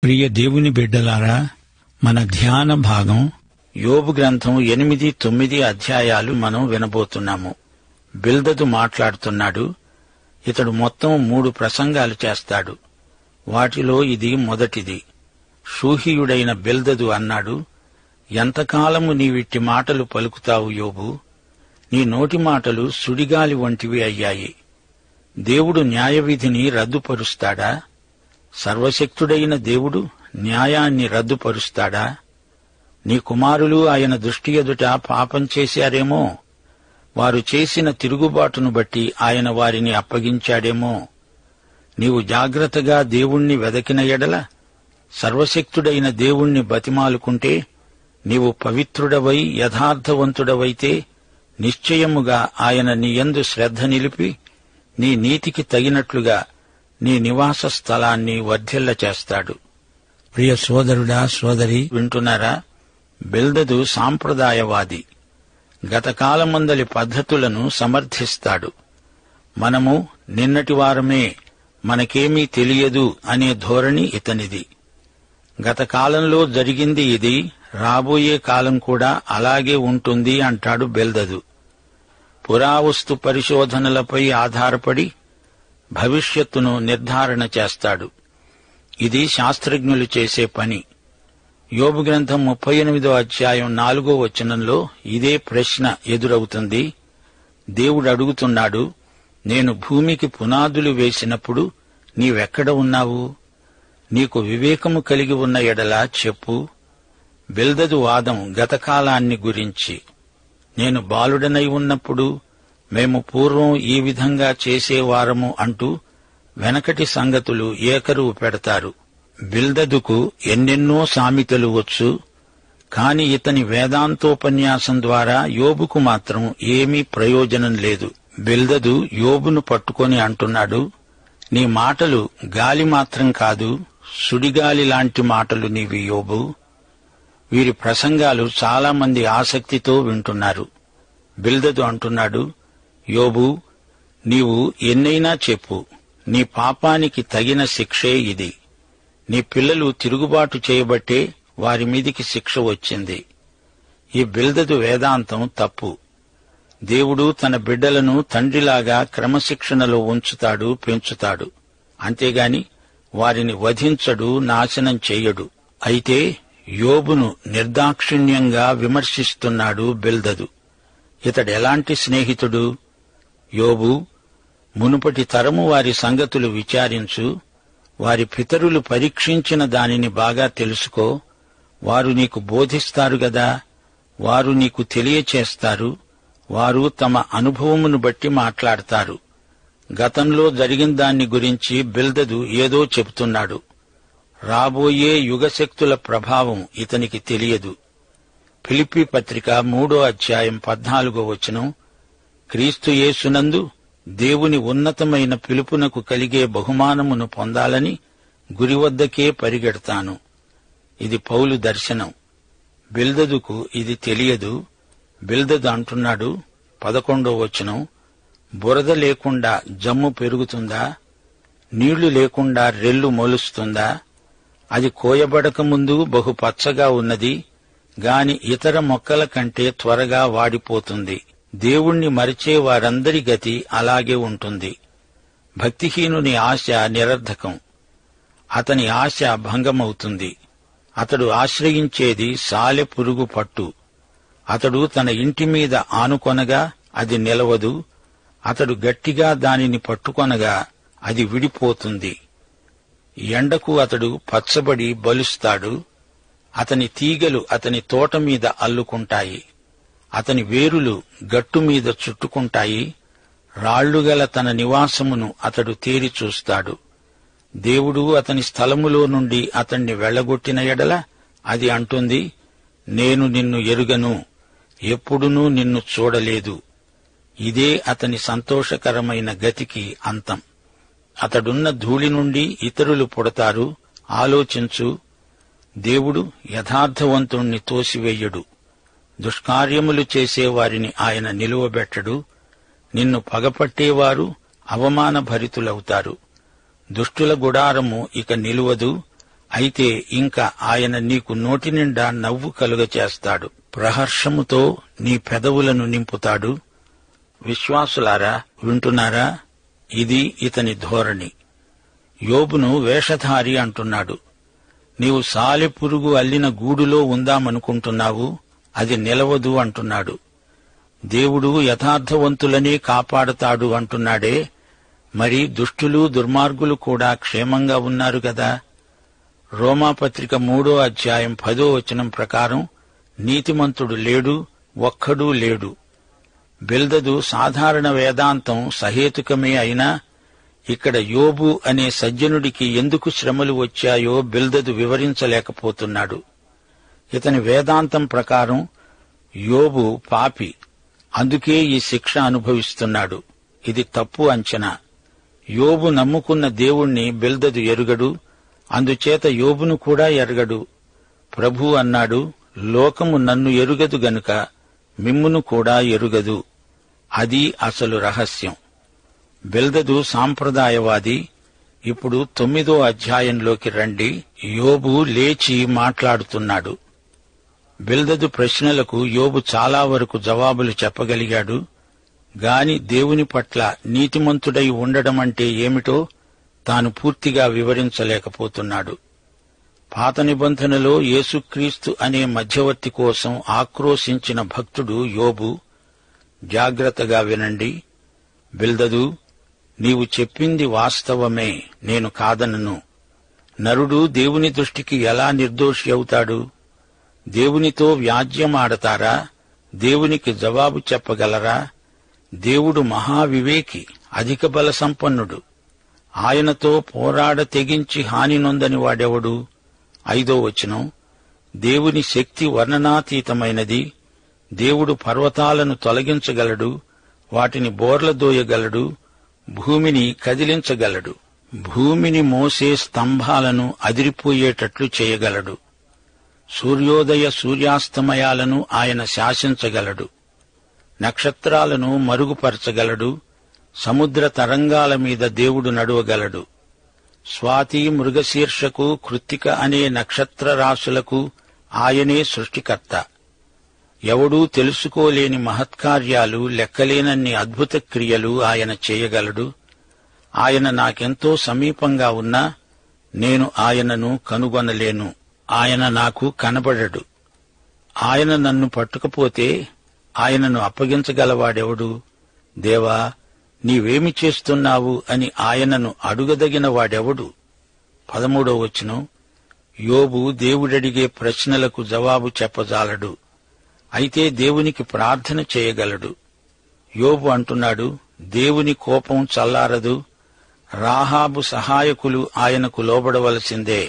ప్రియ దేవుని బిడ్డలారా, మన ధ్యాన భాగం యోబు గ్రంథం 8, 9 అధ్యాయాలు మనం వినబోతున్నాము. బిల్దదు మాట్లాడుతున్నాడు. ఇతడు మొత్తం 3 ప్రసంగాలు చేస్తాడు. వాటిలో ఇది మొదటిది. షూహీయుడైన బిల్దదు అన్నాడు, ఎంతకాలము నీవిట్టి మాటలు పలుకుతావు యోబు? నీ నోటి మాటలు సుడిగాలి వంటివి అయ్యాయి. దేవుడు న్యాయవిధిని రద్దుపరుస్తాడా? సర్వశక్తుడైన దేవుడు న్యాయాన్ని రద్దుపరుస్తాడా? నీ కుమారులు ఆయన దృష్టి ఎదుట పాపం చేశారేమో, వారు చేసిన తిరుగుబాటును బట్టి ఆయన వారిని అప్పగించాడేమో. నీవు జాగ్రత్తగా దేవుణ్ణి వెదకిన ఎడల, సర్వశక్తుడైన దేవుణ్ణి బతిమాలుకుంటే, నీవు పవిత్రుడవై యథార్థవంతుడవైతే నిశ్చయముగా ఆయన నీ యందు శ్రద్ధ నిలిపి నీ నీతికి తగినట్లుగా నీ నివాస స్థలాన్ని వర్ధిల్ల చేస్తాడు. ప్రియ సోదరుడా, సోదరి, వింటున్నారా? బిల్దదు సాంప్రదాయవాది. గతకాలమందలి పద్ధతులను సమర్థిస్తాడు. మనము నిన్నటి వారమే, మనకేమీ తెలియదు అనే ధోరణి ఇతనిది. గతకాలంలో జరిగింది ఇది, రాబోయే కాలం కూడా అలాగే ఉంటుంది అంటాడు బిల్దదు. పురావస్తు పరిశోధనలపై ఆధారపడి భవిష్యత్తును నిర్ధారణ చేస్తాడు. ఇది శాస్త్రజ్ఞులు చేసే పని. యోబు గ్రంథం 38వ అధ్యాయం 4వ వచనంలో ఇదే ప్రశ్న ఎదురవుతుంది. దేవుడు అడుగుతున్నాడు, నేను భూమికి పునాదులు వేసినప్పుడు నీవెక్కడ ఉన్నావు? నీకు వివేకము కలిగి ఉన్న ఎడల చెప్పు. బిల్దదు వాదం గతకాలాన్ని గురించి. నేను బాలుడనై ఉన్నప్పుడు మేము పూర్వం ఈ విధంగా చేసేవారము అంటూ వెనకటి సంగతులు ఏకరువు పెడతారు. బిల్దదుకు ఎన్నెన్నో సామెతలు వచ్చు, కాని ఇతని వేదాంతోపన్యాసం ద్వారా యోబుకు మాత్రం ఏమీ ప్రయోజనం లేదు. బిల్దదు యోబును పట్టుకొని అంటున్నాడు, నీ మాటలు గాలి మాత్రం కాదు, సుడిగాలి లాంటి మాటలు నీవి యోబు. వీరి ప్రసంగాలు చాలామంది ఆసక్తితో వింటున్నారు. బిల్దదు అంటున్నాడు, యోబు, నీవు ఎన్నైనా చెప్పు, నీ పాపానికి తగిన శిక్షే ఇది. నీ పిల్లలు తిరుగుబాటు చేయబట్టే వారి మీదికి శిక్ష వచ్చింది. ఈ బిల్దదు వేదాంతం తప్పు. దేవుడు తన బిడ్డలను తండ్రిలాగా క్రమశిక్షణలో ఉంచుతాడు, పెంచుతాడు. అంతేగాని వారిని వధించడు, నాశనం చెయ్యడు. అయితే యోబును నిర్దాక్షిణ్యంగా విమర్శిస్తున్నాడు బిల్దదు. ఇతడెలాంటి స్నేహితుడు? యోబు, మునుపటి తరము వారి సంగతులు విచారించు. వారి పితరులు పరీక్షించిన దానిని బాగా తెలుసుకో. వారు నీకు బోధిస్తారు గదా, వారు నీకు తెలియచేస్తారు. వారు తమ అనుభవమును బట్టి మాట్లాడతారు. గతంలో జరిగిన దాన్ని గురించి బిల్దదు ఏదో చెబుతున్నాడు. రాబోయే యుగశక్తుల ప్రభావం ఇతనికి తెలియదు. ఫిలిప్పీ పత్రిక 3వ అధ్యాయం 14వ వచనం, క్రీస్తు యేసునందు దేవుని ఉన్నతమైన పిలుపునకు కలిగే బహుమానమును పొందాలని గురివద్దకే పరిగెడతాను. ఇది పౌలు దర్శనం. బిల్దదుకు ఇది తెలియదు. బిల్దదు అంటున్నాడు, 11వ వచనం, బురద లేకుండా జమ్ము పెరుగుతుందా? నీళ్లు లేకుండా రెల్లు మొలుస్తుందా? అది కోయబడకముందు బహు పచ్చగా ఉన్నది, గాని ఇతర మొక్కల కంటే త్వరగా వాడిపోతుంది. దేవుణ్ణి మరిచే వారందరి గతి అలాగే ఉంటుంది. భక్తిహీనుని ఆశ నిరర్ధకం. అతని ఆశ భంగమవుతుంది. అతడు ఆశ్రయించేది సాలె పురుగు పట్టు. అతడు తన ఇంటి మీద ఆనుకొనగా అది నిలవదు. అతడు గట్టిగా దానిని పట్టుకొనగా అది విడిపోతుంది. ఎండకు అతడు పచ్చబడి బలుస్తాడు. అతని తీగలు అతని తోట మీద అల్లుకుంటాయి. అతని వేరులు గట్టు మీద చుట్టుకుంటాయి. రాళ్లుగల తన నివాసమును అతడు తేరి చూస్తాడు. దేవుడు అతని స్థలములో నుండి అతణ్ణి వెళ్లగొట్టిన ఎడల అది అంటుంది, నేను నిన్ను ఎరుగను, ఎప్పుడునూ నిన్ను చూడలేదు. ఇదే అతని సంతోషకరమైన గతికి అంతం. అతడున్న ధూళి నుండి ఇతరులు పుడతారు. ఆలోచించు, దేవుడు యథార్థవంతుణ్ణి తోసివేయడు. దుష్కార్యములు చేసేవారిని ఆయన నిలువబెట్టడు. నిన్ను పగపట్టేవారు అవమానభరితులవుతారు. దుష్టుల గుడారము ఇక నిలువదు. అయితే ఇంకా ఆయన నీకు నోటి నిండా నవ్వు కలుగచేస్తాడు, ప్రహర్షముతో నీ పెదవులను నింపుతాడు. విశ్వాసులారా, వింటున్నారా? ఇది ఇతని ధోరణి. యోబును వేషధారి అంటున్నాడు. నీవు సాలెపురుగు అల్లిన గూడులో ఉందామనుకుంటున్నావు, అది నిలవదు అంటున్నాడు. దేవుడు యథార్థవంతులనే కాపాడతాడు అంటున్నాడే, మరి దుష్టులు దుర్మార్గులు కూడా క్షేమంగా ఉన్నారు కదా. రోమాపత్రిక 3వ అధ్యాయం 10వ వచనం ప్రకారం నీతిమంతుడు లేడు, ఒక్కడూ లేడు. బిల్దదు సాధారణ వేదాంతం సహేతుకమే అయినా ఇక్కడ యోబు అనే సజ్జనుడికి ఎందుకు శ్రమలు వచ్చాయో బిల్దదు వివరించలేకపోతున్నాడు. ఇతని వేదాంతం ప్రకారం యోబు పాపి, అందుకే ఈ శిక్ష అనుభవిస్తున్నాడు. ఇది తప్పు అంచనా. యోబు నమ్ముకున్న దేవుణ్ణి బిల్దదు ఎరుగడు, అందుచేత యోబును కూడా ఎరగడు. ప్రభు అన్నాడు, లోకము నన్ను ఎరుగదు గనుక మిమ్మును కూడా ఎరుగదు. అది అసలు రహస్యం. బిల్దదు సాంప్రదాయవాది. ఇప్పుడు 9వ అధ్యాయంలోకి రండి. యోబు లేచి మాట్లాడుతున్నాడు. బిల్దదు ప్రశ్నలకు యోబు చాలా వరకు జవాబులు చెప్పగలిగాడు. గాని దేవుని పట్ల నీతిమంతుడై ఉండడమంటే ఏమిటో తాను పూర్తిగా వివరించలేకపోతున్నాడు. పాత నిబంధనలో యేసుక్రీస్తు అనే మధ్యవర్తి కోసం ఆక్రోశించిన భక్తుడు యోబు. జాగ్రత్తగా వినండి. బిల్దదు, నీవు చెప్పింది వాస్తవమే, నేను కాదనను. నరుడు దేవుని దృష్టికి ఎలా నిర్దోషి అవుతాడు? దేవునితో వ్యాజ్యమాడతారా? దేవునికి జవాబు చెప్పగలరా? దేవుడు మహావివేకి, అధిక బల సంపన్నుడు. ఆయనతో పోరాడ తెగించి హాని నొందని వాడెవడు? 5వ వచనం, దేవుని శక్తి వర్ణనాతీతమైనది. దేవుడు పర్వతాలను తొలగించగలడు, వాటిని బోర్లదోయగలడు, భూమిని కదిలించగలడు, భూమిని మోసే స్తంభాలను అదిరిపోయేటట్లు చేయగలడు. సూర్యోదయ సూర్యాస్తమయాలను ఆయన శాసించగలడు. నక్షత్రాలను మరుగుపరచగలడు. సముద్ర తరంగాల మీద దేవుడు నడువగలడు. స్వాతి, మృగశీర్షకు, కృత్తిక అనే నక్షత్ర రాశులకు ఆయనే సృష్టికర్త. ఎవడూ తెలుసుకోలేని మహత్కార్యాలు, లెక్కలేనన్ని అద్భుత క్రియలు ఆయన చేయగలడు. ఆయన నాకెంతో సమీపంగా ఉన్నా నేను ఆయనను కనుగొనలేను. ఆయన నాకు కనబడడు. ఆయన నన్ను పట్టుకపోతే ఆయనను అప్పగించగలవాడెవడు? దేవా, నీవేమి చేస్తున్నావు అని ఆయనను అడుగదగిన వాడెవడు? 13వ వచనం, యోబు దేవుడడిగే ప్రశ్నలకు జవాబు చెప్పజాలడు. అయితే దేవునికి ప్రార్థన చేయగలడు. యోబు అంటున్నాడు, దేవుని కోపం చల్లారదు. రాహాబు సహాయకులు ఆయనకు లోబడవలసిందే.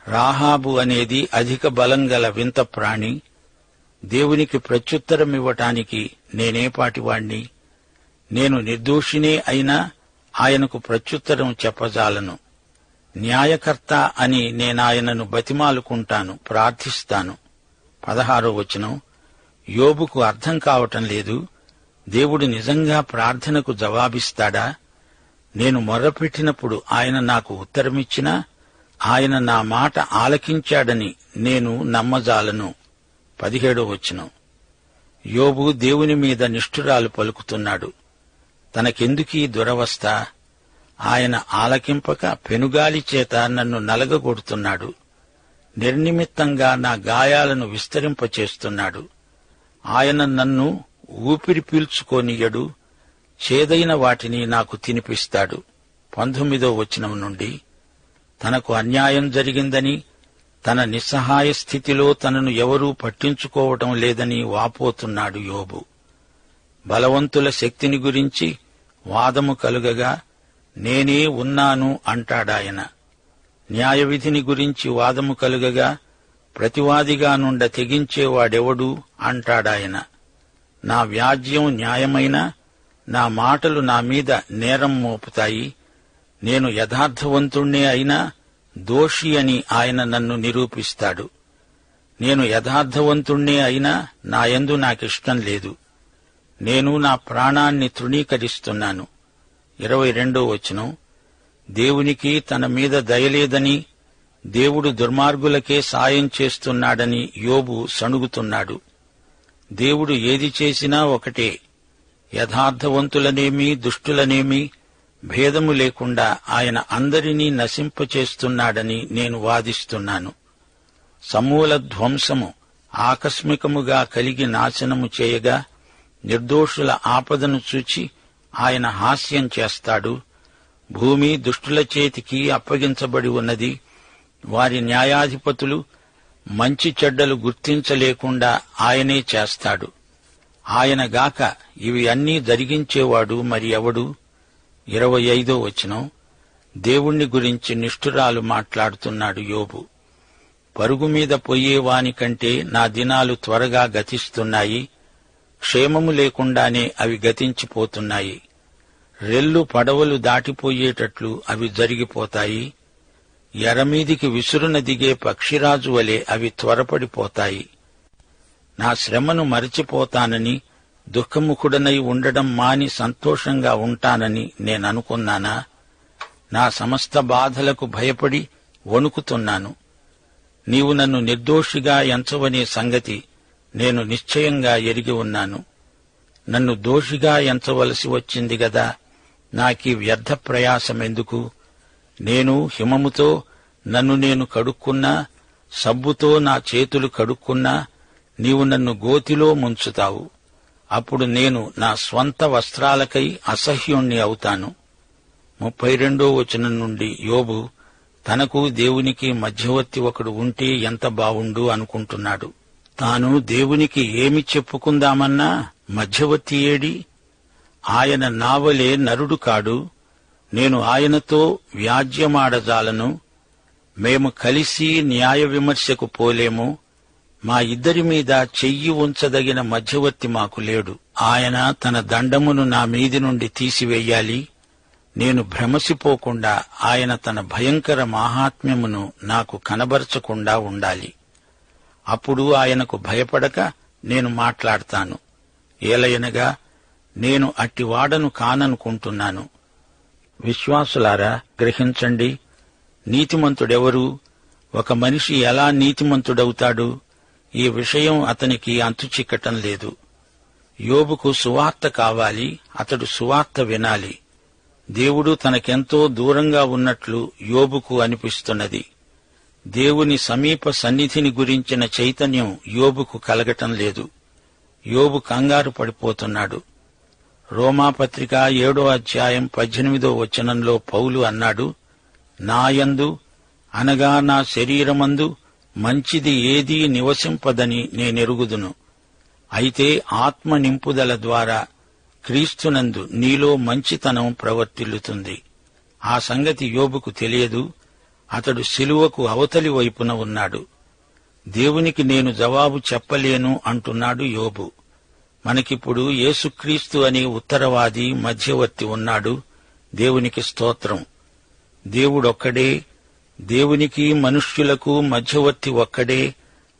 రాహాబు అనేది అధిక బలం గల వింత ప్రాణి. దేవునికి ప్రత్యుత్తరమివ్వటానికి నేనేపాటివాణ్ణి? నేను నిర్దోషినే అయినా ఆయనకు ప్రత్యుత్తరం చెప్పజాలను. న్యాయకర్త అని నేనాయనను బతిమాలుకుంటాను, ప్రార్థిస్తాను. 16వ వచనం, యోబుకు అర్థం కావటం లేదు. దేవుడు నిజంగా ప్రార్థనకు జవాబిస్తాడా? నేను మొర్రపెట్టినప్పుడు ఆయన నాకు ఉత్తరమిచ్చినా ఆయన నా మాట ఆలకించాడని నేను నమ్మజాలను. 17వ వచనం, యోబు దేవుని మీద నిష్ఠురాలు పలుకుతున్నాడు. తనకెందుకీ దురవస్థ? ఆయన ఆలకింపక పెనుగాలి చేత నన్ను నలగగొడుతున్నాడు. నిర్నిమిత్తంగా నా గాయాలను విస్తరింపచేస్తున్నాడు. ఆయన నన్ను ఊపిరి పీల్చుకోనియడు. చేదైన వాటిని నాకు తినిపిస్తాడు. 19వ వచనం నుండి, తనకు అన్యాయం జరిగిందని, తన నిస్సహాయ స్థితిలో తనను ఎవరూ పట్టించుకోవటం లేదని వాపోతున్నాడు యోబు. బలవంతుల శక్తిని గురించి వాదము కలుగగా నేనే ఉన్నాను అంటాడాయన. న్యాయవిధిని గురించి వాదము కలుగగా ప్రతివాదిగా నుండ తెగించేవాడెవడు అంటాడాయన. నా వ్యాజ్యం న్యాయమైన, నా మాటలు నా మీద నేరం మోపుతాయి. నేను యథార్థవంతుణ్ణే అయినా దోషి అని ఆయన నన్ను నిరూపిస్తాడు. నేను యథార్థవంతుణ్ణే అయినా నాయందు నాకిష్టం లేదు. నేను నా ప్రాణాన్ని తృణీకరిస్తున్నాను. 22వ వచనం, దేవునికి తన మీద దయలేదని, దేవుడు దుర్మార్గులకే సాయం చేస్తున్నాడని యోబు సణుగుతున్నాడు. దేవుడు ఏది చేసినా ఒకటే. యథార్థవంతులనేమి దుష్టులనేమి భేదము లేకుండా ఆయన అందరినీ నశింపచేస్తున్నాడని నేను వాదిస్తున్నాను. సమూల ధ్వంసము ఆకస్మికముగా కలిగి నాశనము చేయగా నిర్దోషుల ఆపదను చూచి ఆయన హాస్యం చేస్తాడు. భూమి దుష్టుల చేతికి అప్పగించబడి ఉన్నది. వారి న్యాయాధిపతులు మంచి చెడ్డలు గుర్తించలేకుండా ఆయనే చేస్తాడు. ఆయనగాక ఇవి అన్నీ జరిగించేవాడు మరి ఎవడు? 25వ వచనం. దేవుణ్ణి గురించి నిష్ఠురాలు మాట్లాడుతున్నాడు యోబు. పరుగు మీద పోయేవాని కంటే నా దినాలు త్వరగా గతిస్తున్నాయి. క్షేమము లేకుండానే అవి గతించిపోతున్నాయి. రెల్లు పడవలు దాటిపోయేటట్లు అవి జరిగిపోతాయి. ఎరమీదికి విసురున దిగే పక్షిరాజు వలె అవి త్వరపడిపోతాయి. నా శ్రమను మరచిపోతానని, దుఃఖముఖుడనై ఉండడం మాని సంతోషంగా ఉంటానని నేననుకున్నానా? నా సమస్త బాధలకు భయపడి వణుకుతున్నాను. నీవు నన్ను నిర్దోషిగా ఎంచవనే సంగతి నేను నిశ్చయంగా ఎరిగి ఉన్నాను. నన్ను దోషిగా ఎంచవలసి వచ్చింది గదా, నాకీ వ్యర్థ ప్రయాసమెందుకు? నేను హిమముతో నన్ను నేను కడుక్కున్నా, సబ్బుతో నా చేతులు కడుక్కున్నా, నీవు నన్ను గోతిలో ముంచుతావు. అప్పుడు నేను నా స్వంత వస్త్రాలకై అసహ్యుణ్ణి అవుతాను. 32వ వచనం నుండి యోబు తనకు దేవునికి మధ్యవర్తి ఒకడు ఉంటే ఎంత బావుండు అనుకుంటున్నాడు. తాను దేవునికి ఏమి చెప్పుకుందామన్నా మధ్యవర్తి ఏడి? ఆయన నావలే నరుడు కాడు. నేను ఆయనతో వ్యాజ్యమాడజాలను. మేము కలిసి న్యాయ విమర్శకు పోలేము. మా ఇద్దరి మీద చెయ్యి ఉంచదగిన మధ్యవర్తి మాకు లేడు. ఆయన తన దండమును నా మీది నుండి తీసివేయాలి. నేను భ్రమసిపోకుండా ఆయన తన భయంకర మాహాత్మ్యమును నాకు కనబరచకుండా ఉండాలి. అప్పుడు ఆయనకు భయపడక నేను మాట్లాడతాను. ఏలయనగా నేను అట్టివాడను కాననుకుంటున్నాను. విశ్వాసులారా, గ్రహించండి. నీతిమంతుడెవరు? ఒక మనిషి ఎలా నీతిమంతుడవుతాడు? ఈ విషయం అతనికి అంతుచిక్కటం లేదు. యోబుకు సువార్త కావాలి. అతడు సువార్త వినాలి. దేవుడు తనకెంతో దూరంగా ఉన్నట్లు యోబుకు అనిపిస్తున్నది. దేవుని సమీప సన్నిధిని గురించిన చైతన్యం యోబుకు కలగటం లేదు. యోబు కంగారు పడిపోతున్నాడు. రోమాపత్రిక 7వ అధ్యాయం 18వ వచనంలో పౌలు అన్నాడు, నాయందు అనగా నా శరీరమందు మంచిది ఏదీ నివసింపదని నేనెరుగుదును. అయితే ఆత్మ నింపుదల ద్వారా క్రీస్తునందు నీలో మంచితనం ప్రవర్తిల్లుతుంది. ఆ సంగతి యోబుకు తెలియదు. అతడు శిలువకు అవతలి వైపున ఉన్నాడు. దేవునికి నేను జవాబు చెప్పలేను అంటున్నాడు యోబు. మనకిప్పుడు యేసుక్రీస్తు అనే ఉత్తరవాది మధ్యవర్తి ఉన్నాడు. దేవునికి స్తోత్రం. దేవుడొక్కడే. దేవునికి మనుష్యులకు మధ్యవర్తి ఒక్కడే.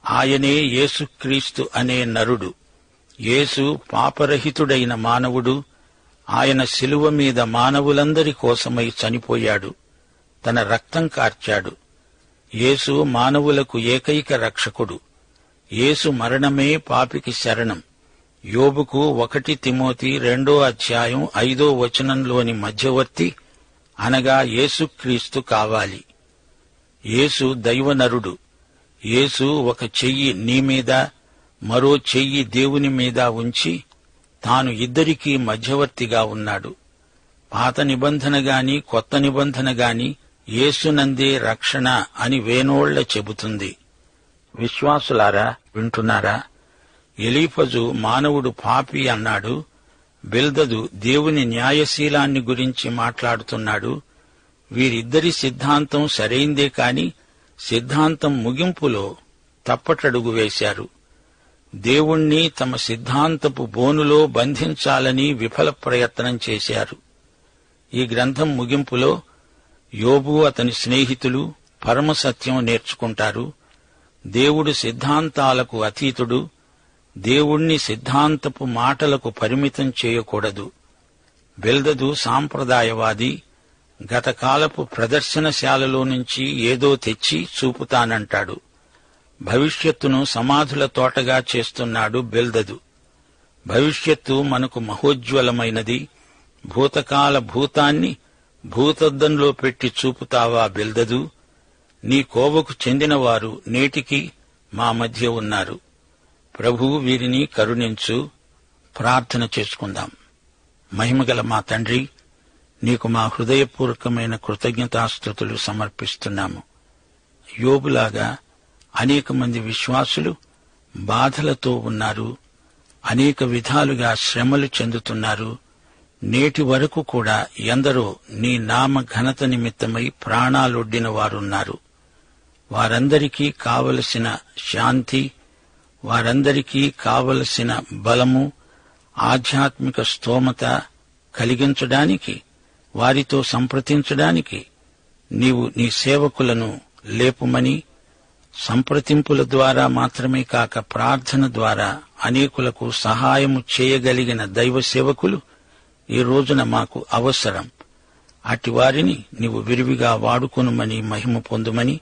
ఆయనే యేసుక్రీస్తు అనే నరుడు. యేసు పాపరహితుడైన మానవుడు. ఆయన శిలువ మీద మానవులందరి కోసమై చనిపోయాడు. తన రక్తం కార్చాడు. యేసు మానవులకు ఏకైక రక్షకుడు. యేసు మరణమే పాపికి శరణం. యోబుకు 1 తిమోతి 2వ అధ్యాయం 5వ వచనంలోని మధ్యవర్తి అనగా యేసుక్రీస్తు కావాలి. యేసు దైవనరుడు. యేసు ఒక చెయ్యి నీ మీద, మరో చెయ్యి దేవుని మీద ఉంచి తాను ఇద్దరికీ మధ్యవర్తిగా ఉన్నాడు. పాత నిబంధన గాని కొత్త నిబంధన గాని యేసునందే రక్షణ అని వేనోళ్ల చెబుతుంది. విశ్వాసులారా, వింటున్నారా? ఎలీఫజు మానవుడు పాపి అన్నాడు. బిల్దదు దేవుని న్యాయశీలాన్ని గురించి మాట్లాడుతున్నాడు. వీరిద్దరి సిద్ధాంతం సరైందే కాని సిద్ధాంతం ముగింపులో తప్పటడుగు వేశారు. దేవుణ్ణి తమ సిద్ధాంతపు బోనులో బంధించాలని విఫల ప్రయత్నం చేశారు. ఈ గ్రంథం ముగింపులో యోబు అతని స్నేహితులు పరమసత్యం నేర్చుకుంటారు. దేవుడు సిద్ధాంతాలకు అతీతుడు. దేవుణ్ణి సిద్ధాంతపు మాటలకు పరిమితం చేయకూడదు. బిల్దదు సాంప్రదాయవాది. గతకాలపు ప్రదర్శనశాలలో నుంచి ఏదో తెచ్చి చూపుతానంటాడు. భవిష్యత్తును సమాధుల తోటగా చేస్తున్నాడు బెల్దదు. భవిష్యత్తు మనకు మహోజ్వలమైనది. భూతకాల భూతాన్ని భూతద్దంలో పెట్టి చూపుతావా బెల్దదు? నీ కోవకు చెందినవారు నేటికి మా మధ్య ఉన్నారు. ప్రభువు వీరిని కరుణించు. ప్రార్థన చేసుకుందాం. మహిమగల మా తండ్రి, నీకు మా హృదయపూర్వకమైన కృతజ్ఞతాస్తుతులు సమర్పిస్తున్నాము. యోబులాగా అనేక మంది విశ్వాసులు బాధలతో ఉన్నారు. అనేక విధాలుగా శ్రమలు చెందుతున్నారు. నేటి వరకు కూడా ఎందరో నీ నామ ఘనత నిమిత్తమై ప్రాణాలొడ్డిన వారున్నారు. వారందరికీ కావలసిన శాంతి, వారందరికీ కావలసిన బలము, ఆధ్యాత్మిక స్తోమత కలిగించడానికి, వారితో సంప్రదించడానికి నీవు నీ సేవకులను లేపుమని, సంప్రదింపుల ద్వారా మాత్రమే కాక ప్రార్థన ద్వారా అనేకులకు సహాయము చేయగలిగిన దైవ సేవకులు ఈ రోజున మాకు అవసరం. అట్టి వారిని నీవు విరివిగా వాడుకొనుమని, మహిమ పొందుమని,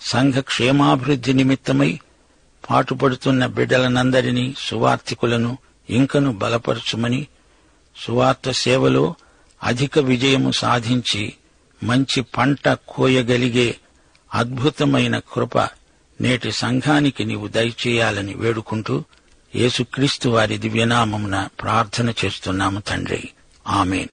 సంఘ క్షేమాభివృద్ధి నిమిత్తమై పాటుపడుతున్న బిడ్డలనందరినీ, సువార్థికులను ఇంకను బలపరచుమని, సువార్త సేవలో అధిక విజయము సాధించి మంచి పంట కోయగలిగే అద్భుతమైన కృప నేటి సంఘానికి నీవు దయచేయాలని వేడుకుంటూ యేసుక్రీస్తు వారి దివ్యనామమున ప్రార్థన చేస్తున్నాము తండ్రి. ఆమేన్.